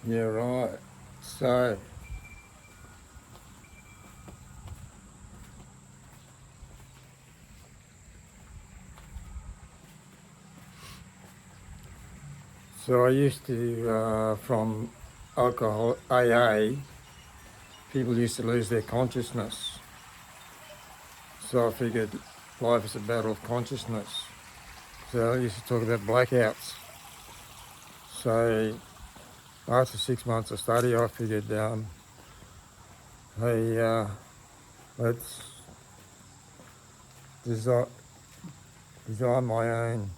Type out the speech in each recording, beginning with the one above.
Yeah, right. So, so I used to, from alcohol AA, people used to lose their consciousness. So I figured life is a battle of consciousness. So I used to talk about blackouts. So after 6 months of study, I figured, hey, let's design, design my own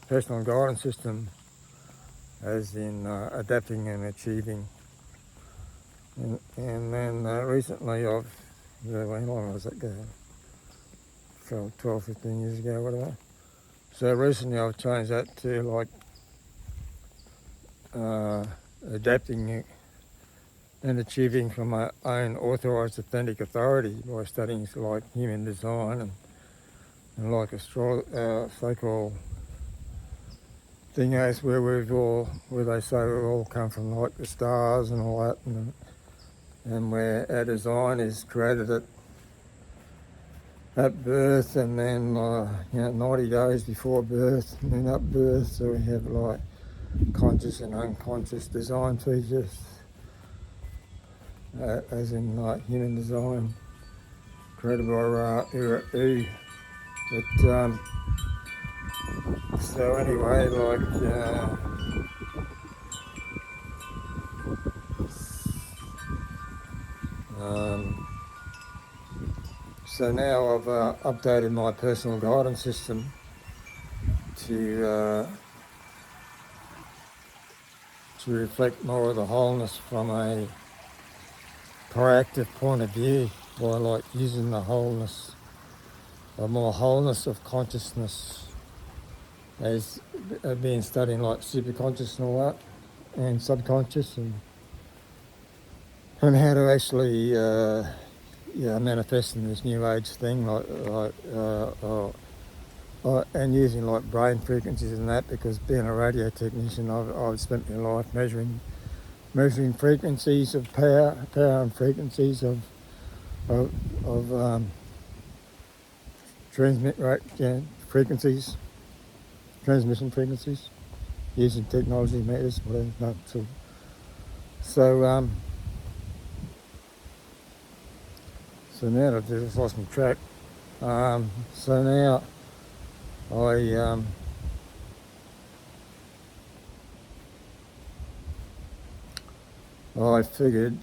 personal guidance system, as in adapting and achieving. And then recently how long was that ago? 12, 15 years ago, whatever. So recently I've changed that to like adapting and achieving from my own authorised authentic authority by studying like human design and like so-called thing as where they say we all come from like the stars and all that, and where our design is created at birth, and then 90 days before birth, and then at birth. So we have like conscious and unconscious design features, as in like human design created by Ra-U. But so anyway, um, so now I've updated my personal guidance system to reflect more of the wholeness from a proactive point of view, by like using the wholeness, or more wholeness of consciousness, as I've been studying like superconscious and all that, and subconscious, and how to actually manifest in this new age thing, and using like brain frequencies and that, because being a radio technician, I've spent my life measuring frequencies of power and frequencies of transmit frequencies, transmission frequencies, using technology meters, whatever. No, so now I've just lost my track. So now I figured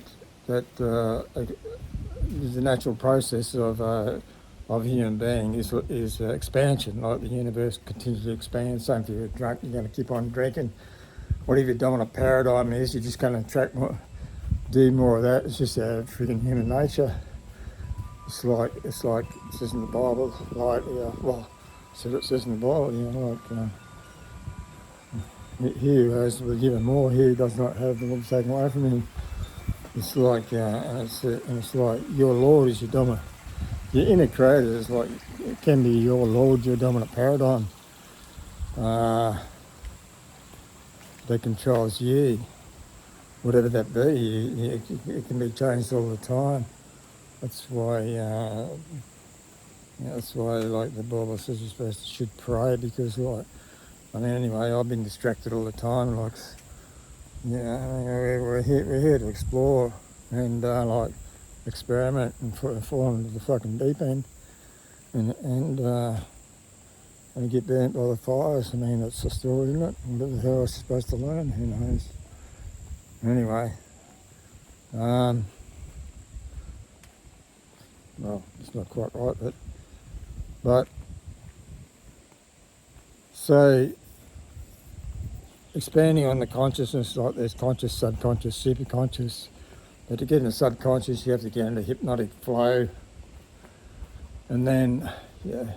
that the natural process of a human being is expansion. Like the universe continues to expand. Same if you're drunk, you're going to keep on drinking. Whatever your dominant paradigm is, you're just going to attract more, do more of that. It's just freaking human nature. It's like it says in the Bible. It says in the Bible. He who has will be given more. He who does not have will be taken away from him. It's like, and it's like your Lord is your dominant. Your inner creator is like, it can be your Lord, your dominant paradigm that controls you, whatever that be. It can be changed all the time. That's why, like the Bible says, you should pray, because anyway, I've been distracted all the time. We're here to explore and experiment and fall into the fucking deep end and get burnt by the fires. I mean, that's the story, isn't it? What the hell I was supposed to learn? Who knows? Anyway, well, it's not quite right, but so expanding on the consciousness, like there's conscious, subconscious, superconscious. But to get in the subconscious, you have to get into hypnotic flow. And then, we're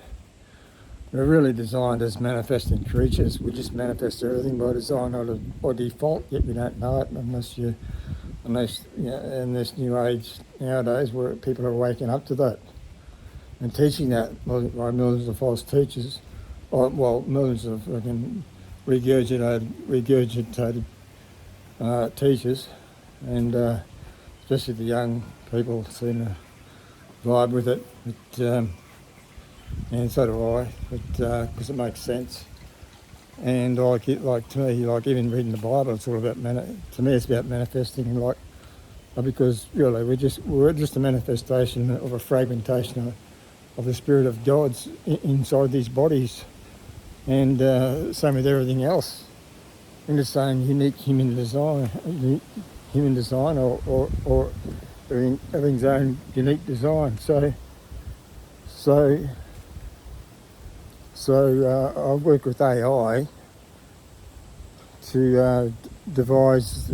really designed as manifesting creatures. We just manifest everything by design or by default, yet we don't know it unless in this new age nowadays, where people are waking up to that and teaching that by millions of false teachers, millions of fucking regurgitated teachers, and especially the young people seem to vibe with it. And so do I, because it makes sense. And like to me, like even reading the Bible, it's all about to me, it's about manifesting. Because really, we're just a manifestation of a fragmentation of the Spirit of God's inside these bodies, and same with everything else. In the same unique human design, or everything's own unique design. So I've worked with AI to devise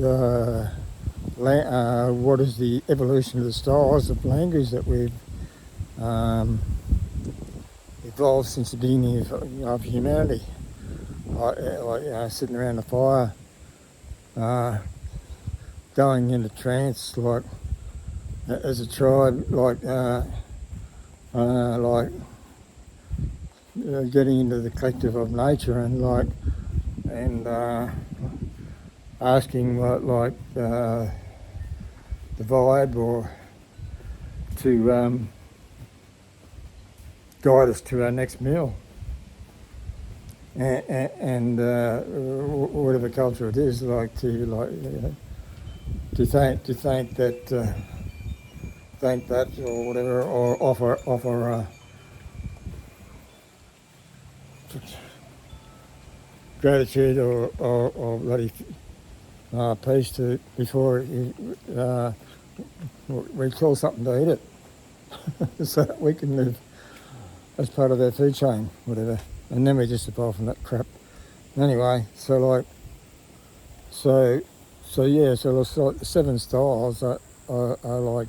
what is the evolution of the styles of language that we've evolved since the beginning of humanity. Sitting around the fire, going into trance, like as a tribe, getting into the collective of nature, and asking the vibe or to guide us to our next meal, and whatever culture it is, to thank that or whatever, or offer gratitude or bloody peace to before we kill something to eat it, so that we can live as part of our food chain, whatever, and then we just evolve from that crap. Anyway, so it's like the 7 styles are like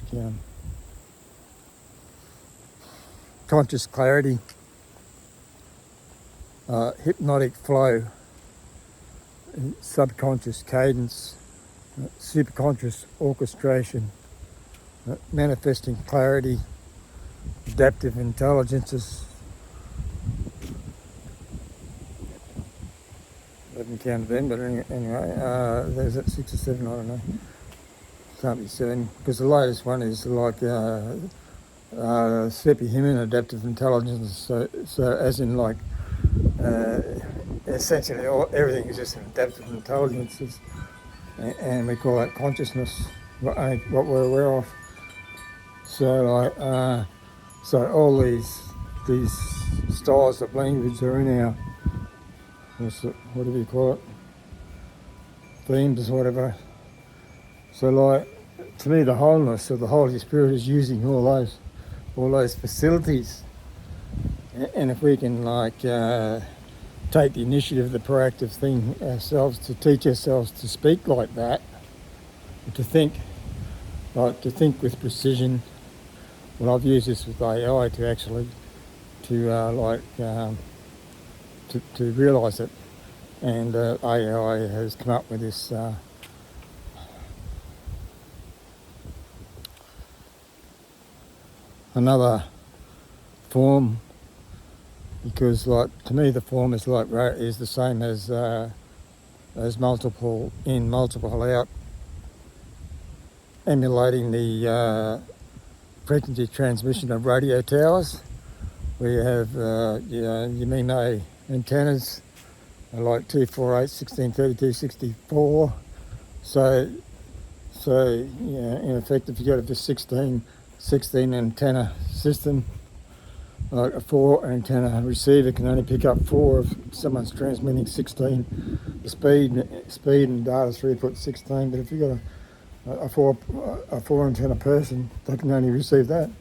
conscious clarity, hypnotic flow, subconscious cadence, superconscious orchestration, manifesting clarity, adaptive intelligences. I haven't counted them, but anyway, there's that 6 or 7, I don't know. Can't be 7, because the latest one is superhuman adaptive intelligence. So as in essentially everything is just an adaptive intelligence, and we call that consciousness, what we're aware of. So so all these styles of language are in our, whatever you call it, themes or whatever. So to me, the wholeness of the Holy Spirit is using all those facilities, and if we can take the initiative, the proactive thing ourselves, to teach ourselves to speak like that, to think with precision. Well, I've used this with AI to actually to realise it, and AI has come up with this another form, because to me the form is the same as multiple in, multiple out, emulating the frequency transmission of radio towers. We have you may know antennas like 248, 1632, 64. So in effect, if you go to the 16 antenna system, like a 4 antenna receiver can only pick up 4 if someone's transmitting 16. The speed and data is 3.16, but if you've got a four antenna person, they can only receive that.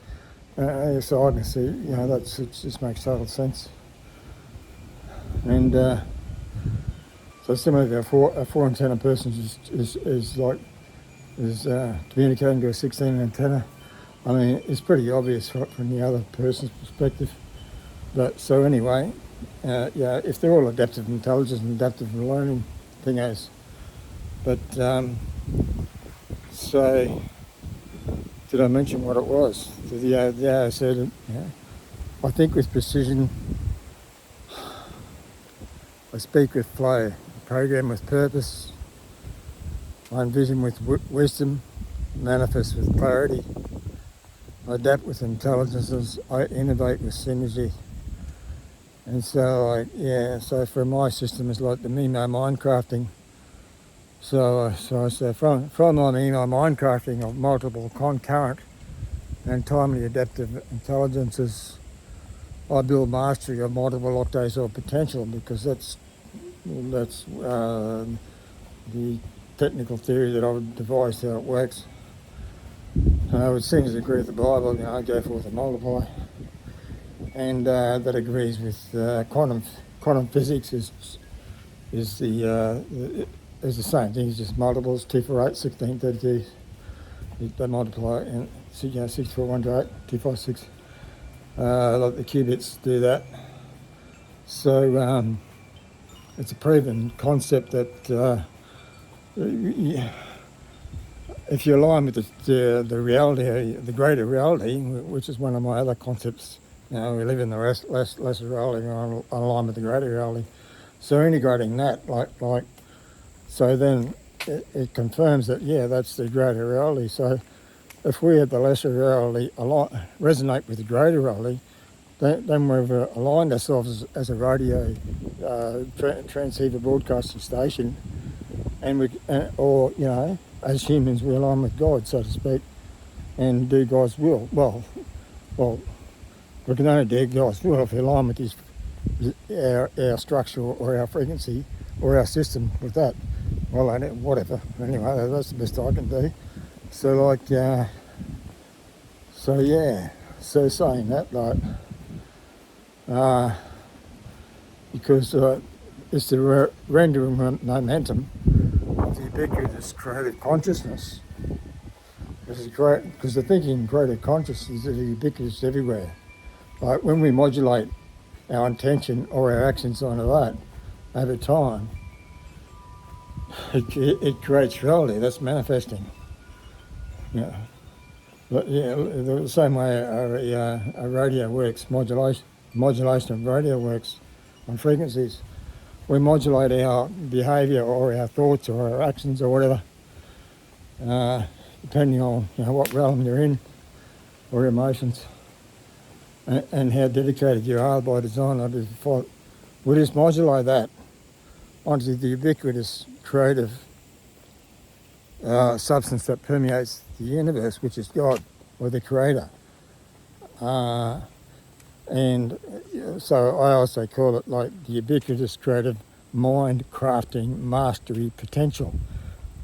So I can see, it just makes total sense. And so similarly, a four antenna person is communicating to a 16 antenna. I mean, it's pretty obvious from the other person's perspective. But so anyway, if they're all adaptive intelligence and adaptive learning thingos. But so did I mention what it was? I said, I think with precision, I speak with flow, program with purpose, I envision with wisdom, manifest with clarity, I adapt with intelligences, I innovate with synergy. And so, so for my system, it's like the Mimo Minecrafting. So I say from my Mimo Minecrafting of multiple concurrent and timely adaptive intelligences, I build mastery of multiple octaves of potential, because that's the technical theory that I've devised how it works. It seems to agree with the Bible, go forth and multiply. And that agrees with quantum physics is the same thing. It's just multiples, 2, 4, 8, 16, 32. They multiply and 6, 4, 1 to 8, 2, 5, 6. Like the qubits do that. So it's a proven concept that if you align with the reality, the greater reality, which is one of my other concepts, we live in the lesser reality, and align with the greater reality. So integrating that, so then it confirms that, that's the greater reality. So if we at the lesser reality resonate with the greater reality, then we've aligned ourselves as a radio transceiver broadcasting station, and as humans, we align with God, so to speak, and do God's will. Well, we can only do God's will if we align with our structure or our frequency or our system with that. Well, whatever. Anyway, that's the best I can do. So so saying that, because it's the rendering momentum of the ubiquitous creative consciousness. This is great, because the thinking creative consciousness is ubiquitous everywhere. Like when we modulate our intention or our actions onto that over time, it creates reality. That's manifesting. The same way a radio works, modulation of radio works on frequencies. We modulate our behaviour or our thoughts or our actions or whatever, depending on what realm you're in, or emotions, and how dedicated you are by design. We just modulate that onto the ubiquitous creative substance that permeates the universe, which is God, or the Creator. And so I also call it like the ubiquitous creative mind crafting mastery potential.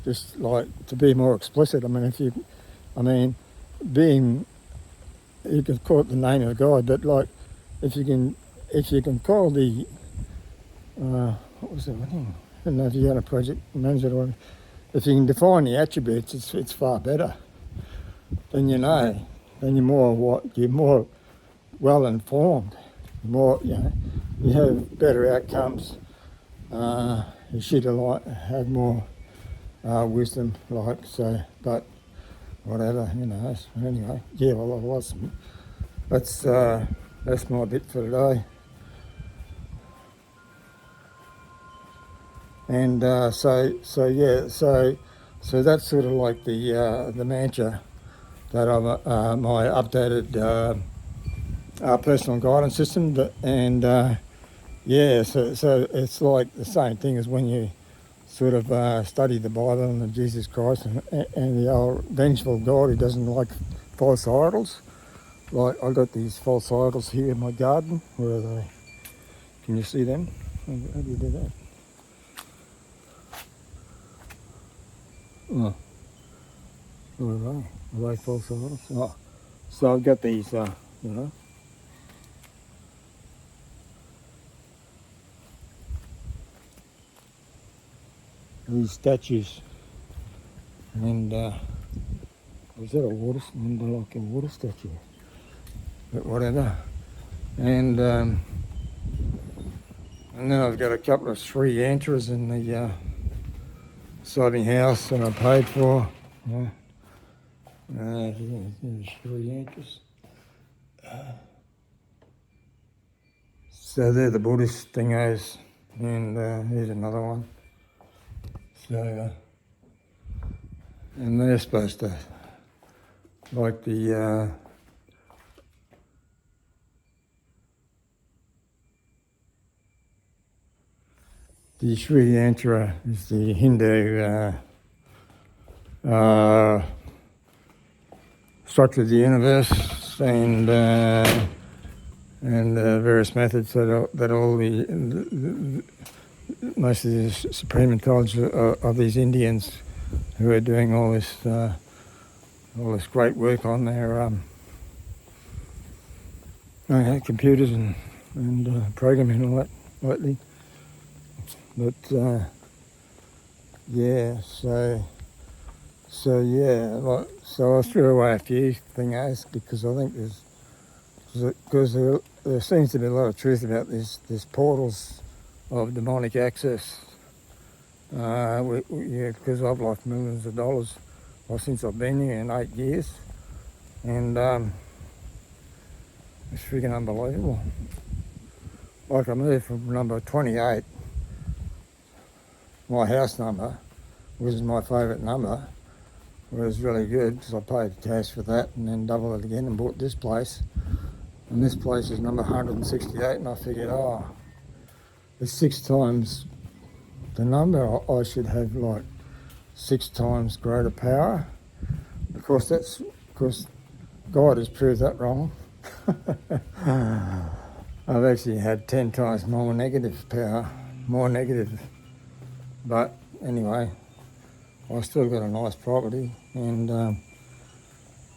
Just like to be more explicit, you can call it the name of God, but like if you can call the what was it? I don't know if you had a project manager or if you can define the attributes, it's far better. Then then you're more well informed, you have better outcomes. You should have more wisdom, but whatever, Anyway, that's my bit for today. And so that's sort of like the mantra that I'm my updated personal guidance system. So it's like the same thing as when you sort of study the Bible and Jesus Christ and the old vengeful God who doesn't like false idols. Like I got these false idols here in my garden. Where are they? Can you see them? How do you do that? Oh, where are they? Are they false idols? Oh, so I've got these, these statues, and was that a water? Like a water statue, but whatever. And then I've got a couple of Sri Yantras in the side of my house that I paid for. Sri Yantras. So they're the Buddhist thingos, and here's another one. So and they're supposed to, like the Sri Yantra is the Hindu structure of the universe, and various methods that all the most of the supreme intelligence of these Indians who are doing all this great work on their computers and programming and all that lately. But yeah, so I threw away a few things because I think there seems to be a lot of truth about this portals of demonic access. Because I've lost millions of dollars since I've been here in 8 years, and it's freaking unbelievable. Like I moved from number 28, my house number, which is my favourite number, was really good because I paid cash for that and then doubled it again and bought this place. And this place is number 168, and I figured, it's 6 times the number. I should have like 6 times greater power. Of course, God has proved that wrong. I've actually had 10 times more negative power, but anyway, I still got a nice property and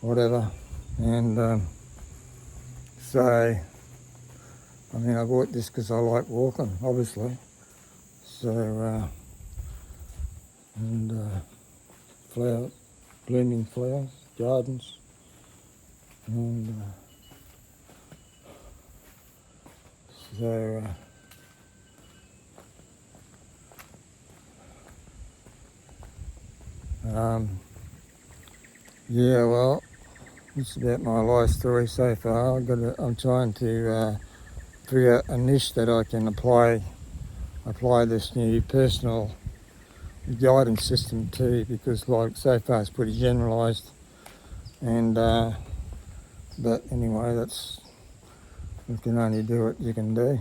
whatever, and so I mean, I bought this because I like walking, obviously. So and flowers, blooming flowers, gardens, and so yeah, well, it's about my life story so far. I'm trying to figure out a niche that I can apply this new personal guidance system to, because like so far it's pretty generalised, and but anyway, you can only do what you can do.